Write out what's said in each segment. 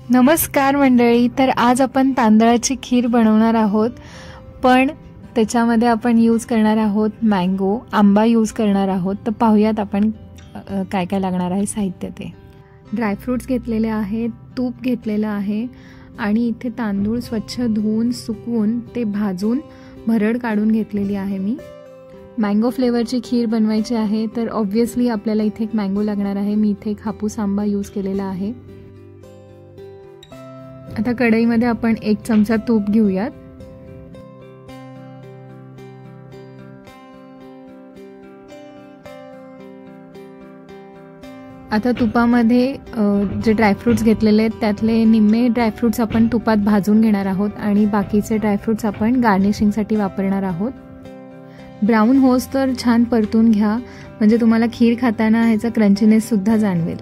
नमस्कार मंडळी. तर आज आपण तांदळाची खीर बनवणार आहोत, पण त्याच्यामध्ये आपण यूज करणार आहोत मँगो, आंबा यूज करणार आहोत. तर पाहूयात आपण काय काय लागणार आहे साहित्य. ते ड्रायफ्रूट्स घेतलेले आहेत, तूप घेतलेलं आहे आणि इथे तांदूळ स्वच्छ धुवून सुकवून ते भाजून भरड काढून घेतलेली आहे. मी मँगो फ्लेवरची खीर बनवायची आहे, तर ऑब्व्हियसली आपल्याला इथे एक मँगो लागणार आहे. मी इथे एक हापूस आंबा यूज केलेला आहे. आता कढईमध्ये आपण 1 चमचा तूप घेऊयात. आता तुपामध्ये जे ड्रायफ्रूट्स घेतलेले आहेत त्यातले निम्मे ड्रायफ्रूट्स आपण तुपात भाजून घेणार आहोत आणि बाकीचे ड्रायफ्रूट्स आपण गार्निशिंगसाठी वापरणार आहोत. ब्राऊन होस तर छान परतून घ्या, म्हणजे तुम्हाला खीर खाताना ह्याचा क्रंचीनेस सुद्धा जाणवेल.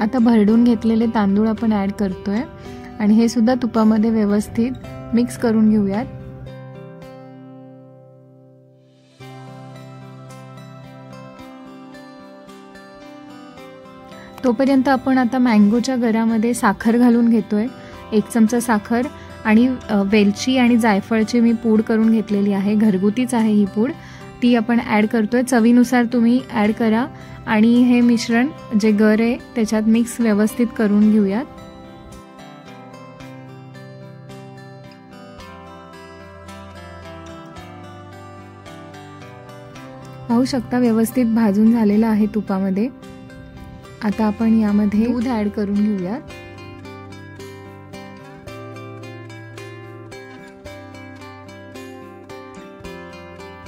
आता भरडून घेतलेले तांदूळ आपण ॲड करतोय आणि हे सुद्धा तुपामध्ये व्यवस्थित मिक्स करून घेऊयात. तोपर्यंत आपण आता मँगोच्या गरामध्ये साखर घालून घेतोय. 1 चमचा साखर आणि वेलची आणि जायफळची मी पूड करून घेतलेली आहे. घरगुतीच आहे ही पूड, ती आपण ॲड करतोय. चवीनुसार तुम्ही ॲड करा आणि हे मिश्रण जे गर आहे त्याच्यात मिक्स व्यवस्थित करून घेऊयात. पाहू शकता व्यवस्थित भाजून झालेलं आहे तुपामध्ये. आता आपण यामध्ये दूध ॲड करून घेऊयात.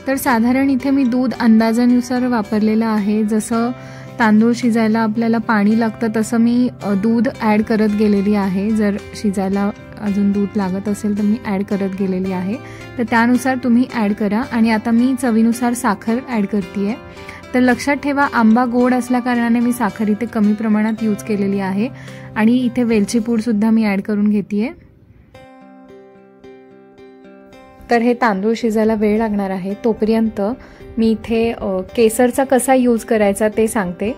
तर साधारण इथे मी दूध अंदाजानुसार वापरलेलं आहे. जसं तांदूळ शिजायला आपल्याला पाणी लागतं तसं मी दूध ॲड करत गेलेली आहे. जर शिजायला अजून दूध लागत असेल तर मी ॲड करत गेलेली आहे, तर त्यानुसार तुम्ही ॲड करा. आणि आता मी चवीनुसार साखर ॲड करते. तर लक्षात ठेवा, आंबा गोड असल्या कारणाने मी साखर इथे कमी प्रमाणात यूज केलेली आहे आणि इथे वेलची पूड सुद्धा मी ॲड करून घेते. तर हे तांदूळ शिजायला वेळ लागणार आहे. तोपर्यंत मी इथे केसरचा कसा यूज करायचा ते सांगते.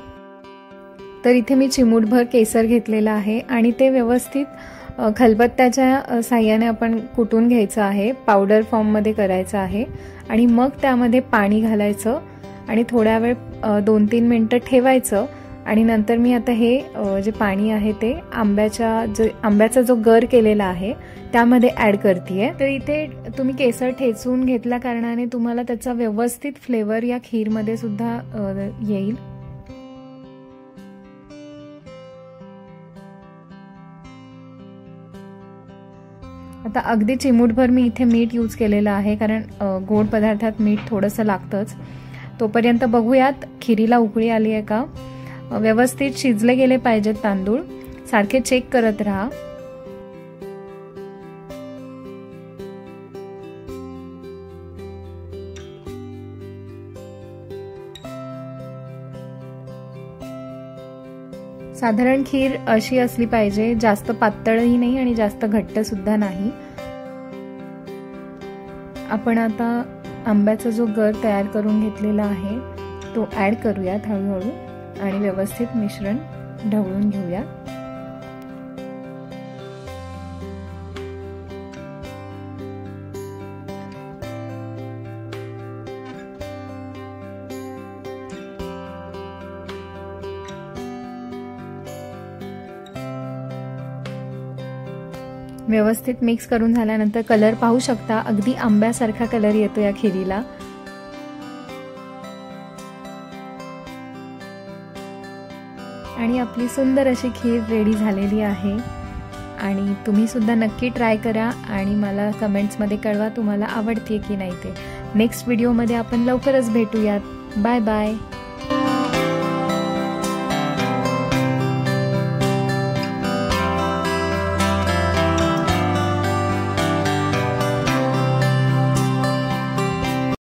तर इथे मी चिमूटभर केसर घेतलेलं आहे आणि ते व्यवस्थित खलबत्त्याच्या साह्याने आपण कुटून घ्यायचं आहे. पावडर फॉर्ममध्ये करायचं आहे आणि मग त्यामध्ये पाणी घालायचं आणि थोड्या वेळ 2-3 मिनिटं ठेवायचं. आणि नंतर मी आता हे जे पाणी आहे ते आंब्याचा जो गर केलेला आहे त्यामध्ये ॲड करते. तर इथे तुम्ही केसर ठेचून घेतल्या कारणाने तुम्हाला त्याचा व्यवस्थित फ्लेवर या खीरमध्ये सुद्धा येईल. आता अगदी चिमूटभर मी इथे मीठ यूज केलेलं आहे, कारण गोड पदार्थात मीठ थोडंसं लागतंच. तोपर्यंत बघूयात खिरीला उकळी आली आहे का. व्यवस्थित शिजले गेले पाहिजेत तांदूळ, सारखे चेक करत राहा. साधारण खीर अशी असली पाहिजे, जास्त पातळही नाही आणि जास्त घट्ट सुद्धा नाही. आपण आता आंब्याचा जो गर तयार करून घेतलेला आहे तो ॲड करूयात हळूहळू आणि व्यवस्थित मिश्रण ढवळून घेऊया. व्यवस्थित मिक्स करून झाल्यानंतर कलर पाहू शकता, अगदी आंब्यासारखा कलर येतो या खिरीला. आणि आपली सुंदर अशी खीर रेडी झालेली आहे. आणि तुम्ही सुद्धा नक्की ट्राय करा आणि मला कमेंट्समध्ये कळवा तुम्हाला आवडते की नाही ते. नेक्स्ट व्हिडिओमध्ये आपण लवकरच भेटूयात. Bye bye.